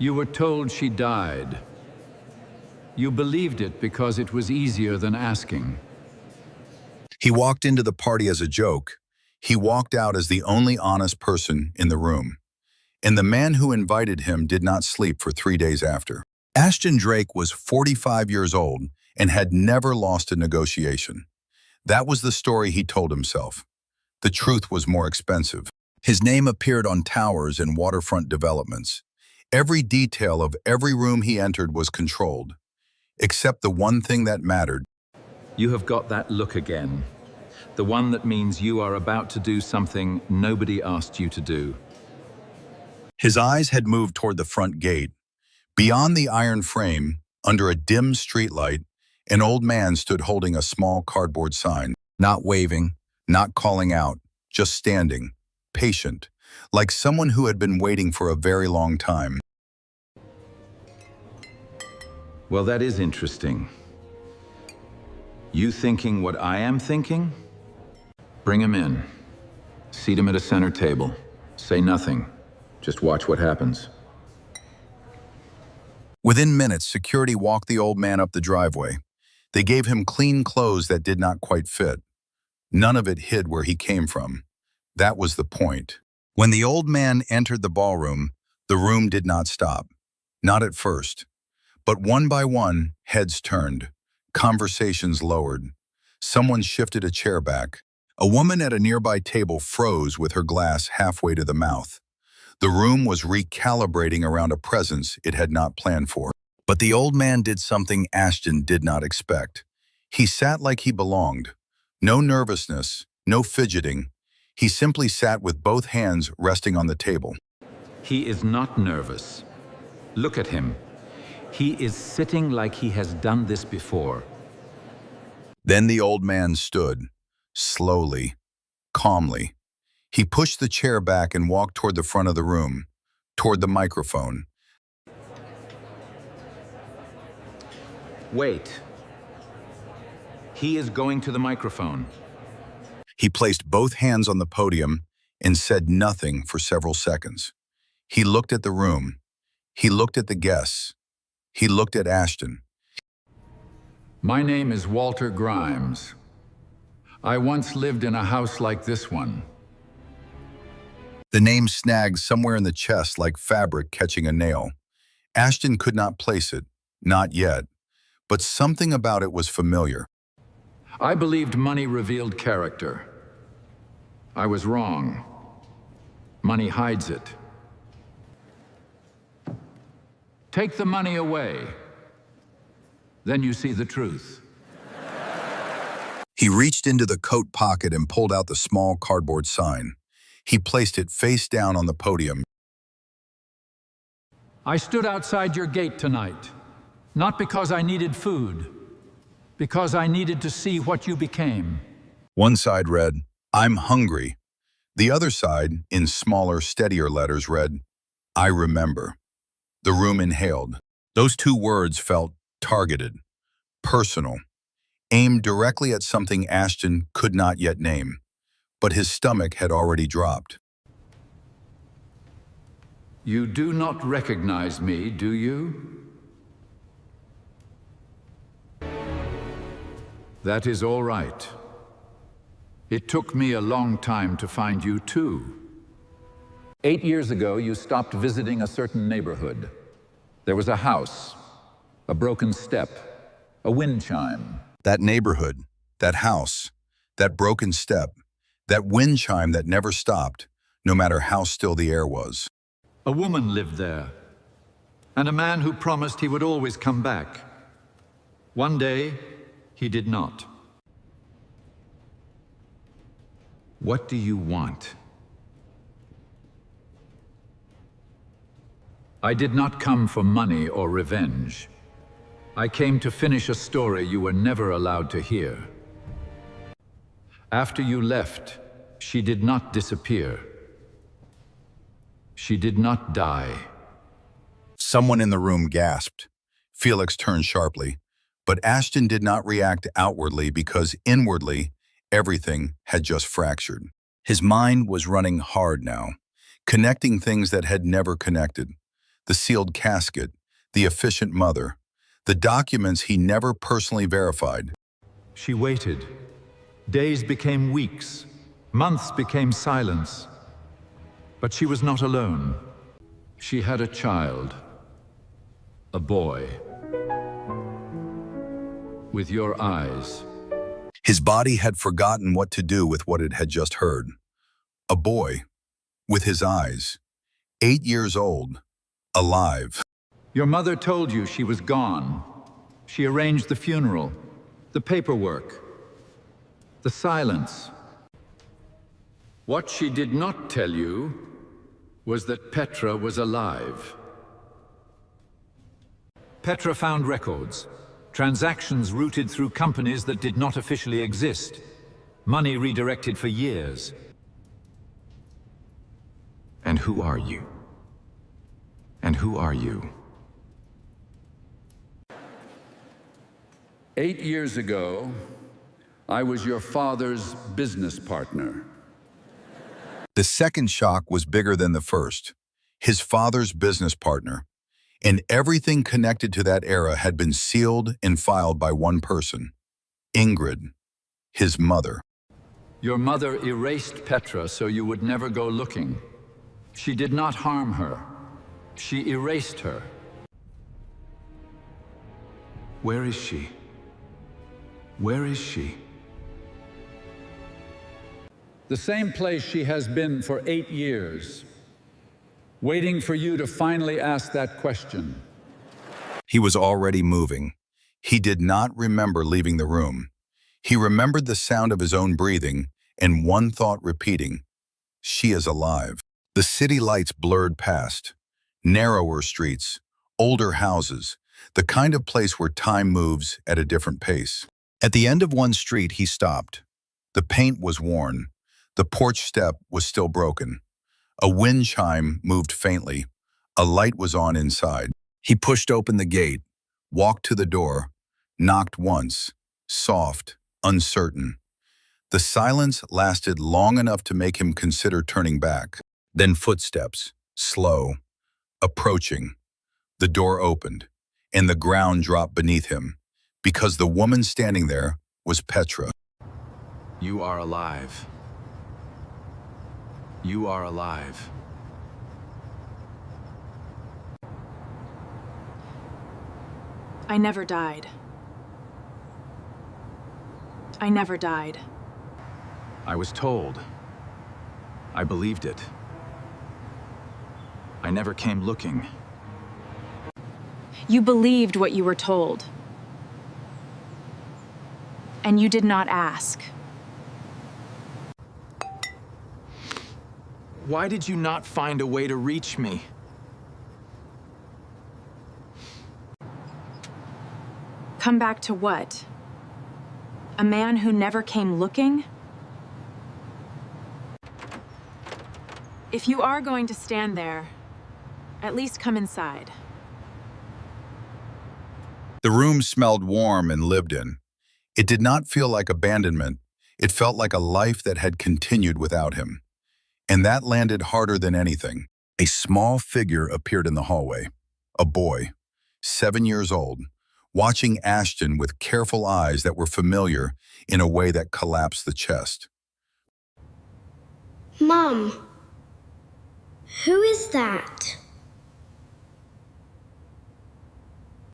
You were told she died. You believed it because it was easier than asking. He walked into the party as a joke. He walked out as the only honest person in the room. And the man who invited him did not sleep for 3 days after. Ashton Drake was 45 years old and had never lost a negotiation. That was the story he told himself. The truth was more expensive. His name appeared on towers and waterfront developments. Every detail of every room he entered was controlled, except the one thing that mattered. You have got that look again. The one that means you are about to do something nobody asked you to do. His eyes had moved toward the front gate. Beyond the iron frame, under a dim streetlight, an old man stood holding a small cardboard sign, not waving, not calling out, just standing, patient, like someone who had been waiting for a very long time. Well, that is interesting. You thinking what I am thinking? Bring him in. Seat him at a center table. Say nothing. Just watch what happens. Within minutes, security walked the old man up the driveway. They gave him clean clothes that did not quite fit. None of it hid where he came from. That was the point. When the old man entered the ballroom, the room did not stop. Not at first. But one by one, heads turned. Conversations lowered. Someone shifted a chair back. A woman at a nearby table froze with her glass halfway to the mouth. The room was recalibrating around a presence it had not planned for. But the old man did something Ashton did not expect. He sat like he belonged. No nervousness, no fidgeting. He simply sat with both hands resting on the table. He is not nervous. Look at him. He is sitting like he has done this before. Then the old man stood, slowly, calmly. He pushed the chair back and walked toward the front of the room, toward the microphone. Wait. He is going to the microphone. He placed both hands on the podium and said nothing for several seconds. He looked at the room. He looked at the guests. He looked at Ashton. My name is Walter Grimes. I once lived in a house like this one. The name snagged somewhere in the chest like fabric catching a nail. Ashton could not place it, not yet, but something about it was familiar. I believed money revealed character. I was wrong. Money hides it. Take the money away. Then you see the truth. He reached into the coat pocket and pulled out the small cardboard sign. He placed it face down on the podium. I stood outside your gate tonight, not because I needed food, because I needed to see what you became. One side read, "I'm hungry." The other side, in smaller, steadier letters, read, "I remember." The room inhaled. Those two words felt targeted, personal, aimed directly at something Ashton could not yet name. But his stomach had already dropped. You do not recognize me, do you? That is all right. It took me a long time to find you too. 8 years ago, you stopped visiting a certain neighborhood. There was a house, a broken step, a wind chime. That neighborhood, that house, that broken step, that wind chime that never stopped, no matter how still the air was. A woman lived there, and a man who promised he would always come back. One day, he did not. What do you want? I did not come for money or revenge. I came to finish a story you were never allowed to hear. After you left, she did not disappear. She did not die. Someone in the room gasped. Felix turned sharply, but Ashton did not react outwardly because inwardly, everything had just fractured. His mind was running hard now, connecting things that had never connected. the sealed casket, the efficient mother, the documents he never personally verified. She waited. Days became weeks. Months became silence. But she was not alone. She had a child. A boy. With your eyes. His body had forgotten what to do with what it had just heard. A boy, with his eyes, 8 years old, alive. Your mother told you she was gone. She arranged the funeral, the paperwork, the silence. What she did not tell you was that Petra was alive. Petra found records, transactions routed through companies that did not officially exist, money redirected for years. And who are you? And who are you? 8 years ago, I was your father's business partner. The second shock was bigger than the first. His father's business partner. And everything connected to that era had been sealed and filed by one person. Ingrid, his mother. Your mother erased Petra so you would never go looking. She did not harm her. She erased her. Where is she? Where is she? The same place she has been for 8 years, waiting for you to finally ask that question. He was already moving. He did not remember leaving the room. He remembered the sound of his own breathing and one thought repeating, "She is alive." The city lights blurred past. Narrower streets, older houses, the kind of place where time moves at a different pace. At the end of one street, he stopped. The paint was worn. The porch step was still broken. A wind chime moved faintly. A light was on inside. He pushed open the gate, walked to the door, knocked once, soft, uncertain. The silence lasted long enough to make him consider turning back. Then footsteps, slow, approaching. The door opened, and the ground dropped beneath him, because the woman standing there was Petra. You are alive. You are alive. I never died. I never died. I was told. I believed it. I never came looking. You believed what you were told. And you did not ask. Why did you not find a way to reach me? Come back to what? A man who never came looking? If you are going to stand there, at least come inside. The room smelled warm and lived in. It did not feel like abandonment. It felt like a life that had continued without him. And that landed harder than anything. A small figure appeared in the hallway. A boy, 7 years old, watching Ashton with careful eyes that were familiar in a way that collapsed the chest. Mom, who is that?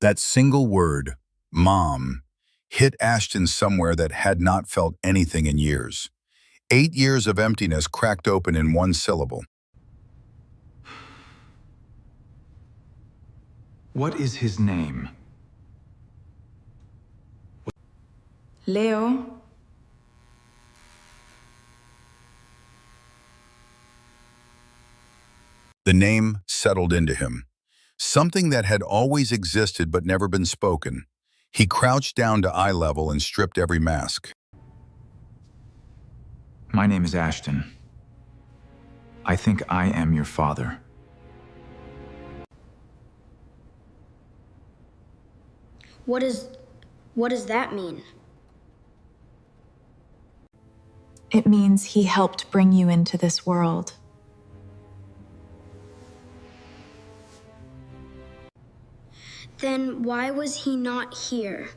That single word, Mom, hit Ashton somewhere that had not felt anything in years. 8 years of emptiness cracked open in one syllable. What is his name? Leo? The name settled into him. Something that had always existed but never been spoken. He crouched down to eye level and stripped every mask. My name is Ashton. I think I am your father. What does that mean? It means he helped bring you into this world. Then why was he not here?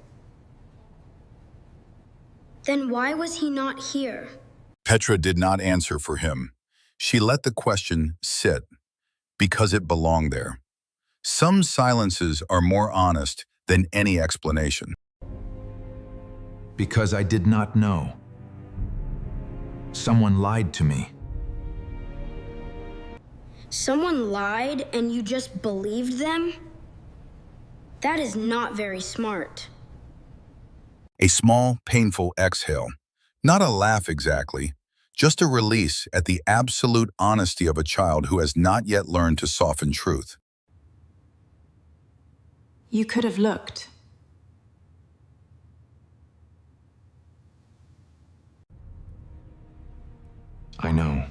Then why was he not here? Petra did not answer for him. She let the question sit because it belonged there. Some silences are more honest than any explanation. Because I did not know. Someone lied to me. Someone lied and you just believed them? That is not very smart. A small, painful exhale. Not a laugh exactly, just a release at the absolute honesty of a child who has not yet learned to soften truth. You could have looked. I know.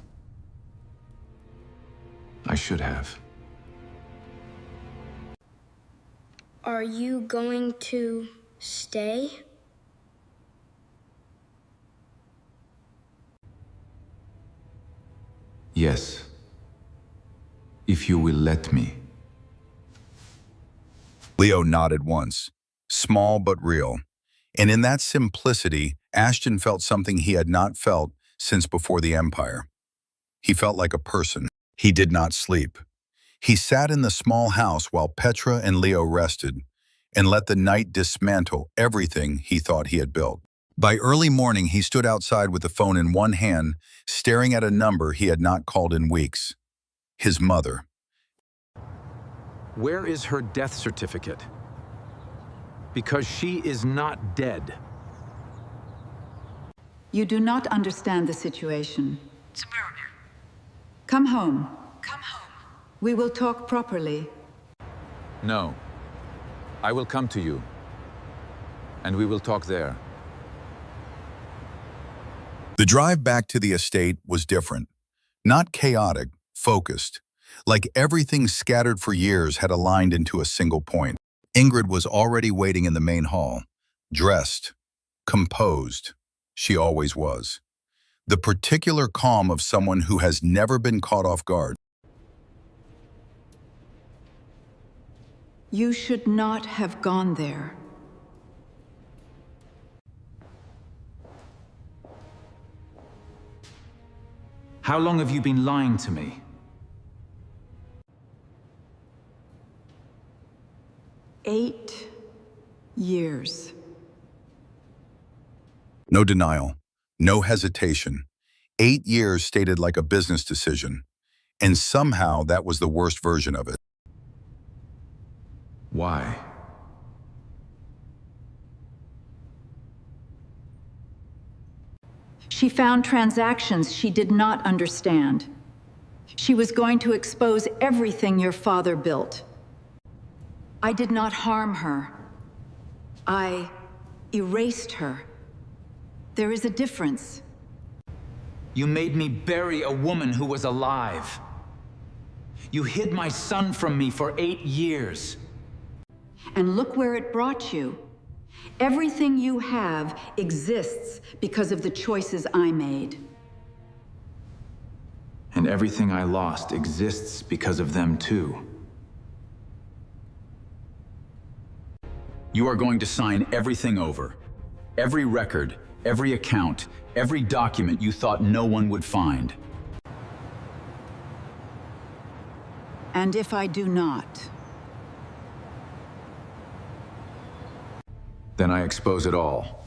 I should have. Are you going to stay? Yes. If you will let me. Leo nodded once, small but real. And in that simplicity, Ashton felt something he had not felt since before the Empire. He felt like a person. He did not sleep. He sat in the small house while Petra and Leo rested and let the night dismantle everything he thought he had built. By early morning, he stood outside with the phone in one hand, staring at a number he had not called in weeks. His mother. Where is her death certificate? Because she is not dead. You do not understand the situation. Come home. We will talk properly. No. I will come to you. And we will talk there. The drive back to the estate was different. Not chaotic, focused. Like everything scattered for years had aligned into a single point. Ingrid was already waiting in the main hall, dressed, composed. She always was. The particular calm of someone who has never been caught off guard. You should not have gone there. How long have you been lying to me? 8 years. No denial, no hesitation. 8 years stated like a business decision. And somehow that was the worst version of it. Why? She found transactions she did not understand. She was going to expose everything your father built. I did not harm her. I erased her. There is a difference. You made me bury a woman who was alive. You hid my son from me for 8 years. And look where it brought you. Everything you have exists because of the choices I made. And everything I lost exists because of them too. You are going to sign everything over. Every record, every account, every document you thought no one would find. And if I do not, Then I expose it all.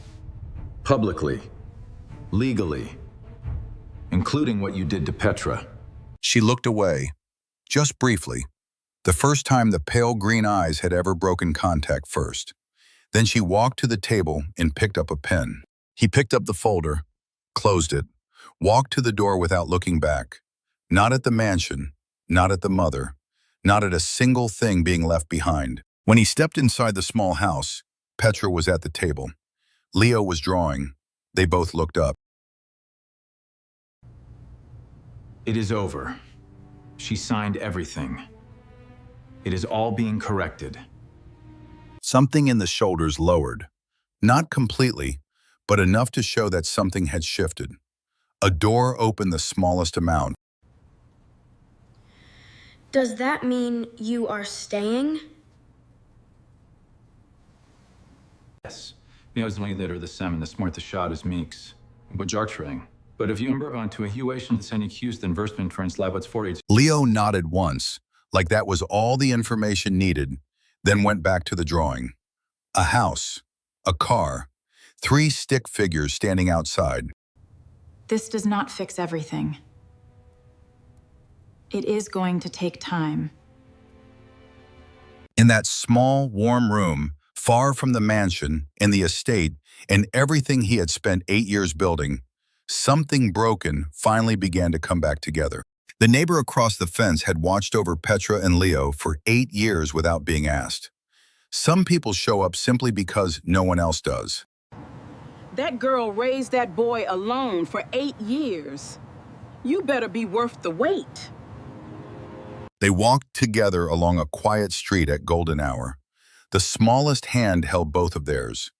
Publicly. Legally. Including what you did to Petra. She looked away, just briefly, the first time the pale green eyes had ever broken contact first. Then she walked to the table and picked up a pen. He picked up the folder, closed it, walked to the door without looking back. Not at the mansion, not at the mother, not at a single thing being left behind. When he stepped inside the small house, Petra was at the table. Leo was drawing. They both looked up. It is over. She signed everything. It is all being corrected. Something in the shoulders lowered. Not completely, but enough to show that something had shifted. A door opened the smallest amount. Does that mean you are staying? Yes. Miosling litter the sem the smart the shot is meeks. But jartring. But if you embark onto a huation that's any cues then versment trans labats for age. Leo nodded once, like that was all the information needed, then went back to the drawing. A house, a car, 3 stick figures standing outside. This does not fix everything. It is going to take time. In that small, warm room, far from the mansion and the estate and everything he had spent 8 years building, something broken finally began to come back together. The neighbor across the fence had watched over Petra and Leo for 8 years without being asked. Some people show up simply because no one else does. That girl raised that boy alone for 8 years. You better be worth the wait. They walked together along a quiet street at golden hour. The smallest hand held both of theirs.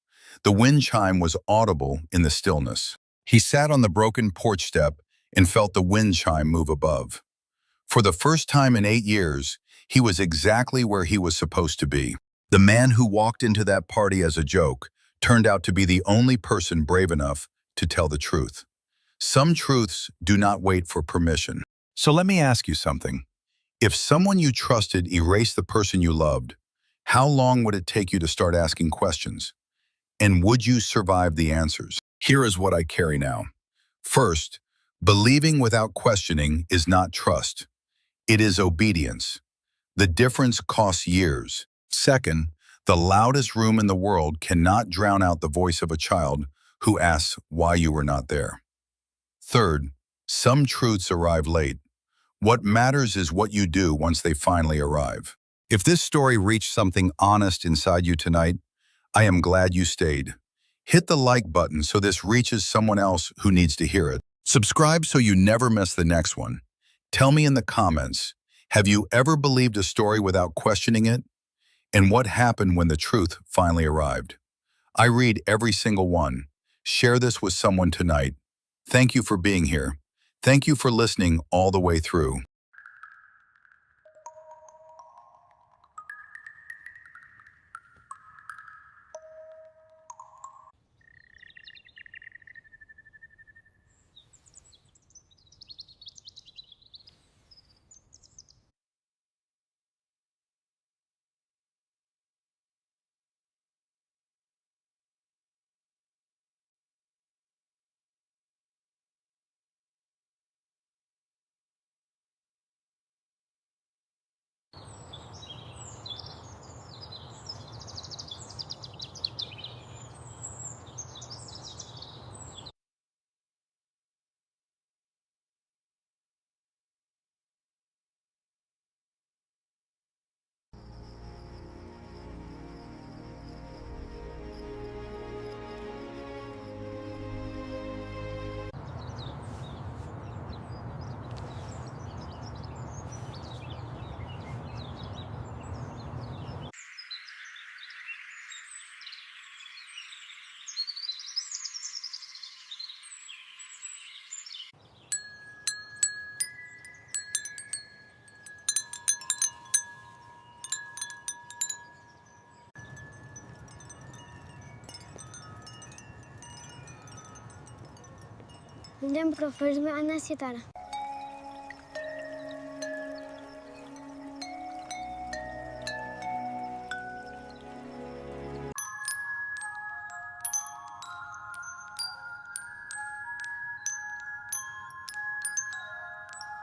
The wind chime was audible in the stillness. He sat on the broken porch step and felt the wind chime move above. For the first time in 8 years, he was exactly where he was supposed to be. The man who walked into that party as a joke turned out to be the only person brave enough to tell the truth. Some truths do not wait for permission. So let me ask you something. If someone you trusted erased the person you loved, how long would it take you to start asking questions? And would you survive the answers? Here is what I carry now. First, believing without questioning is not trust. It is obedience. The difference costs years. Second, the loudest room in the world cannot drown out the voice of a child who asks why you were not there. Third, some truths arrive late. What matters is what you do once they finally arrive. If this story reached something honest inside you tonight, I am glad you stayed. Hit the like button so this reaches someone else who needs to hear it. Subscribe so you never miss the next one. Tell me in the comments, have you ever believed a story without questioning it? And what happened when the truth finally arrived? I read every single one. Share this with someone tonight. Thank you for being here. Thank you for listening all the way through. Lembro que foi a Ana Citara.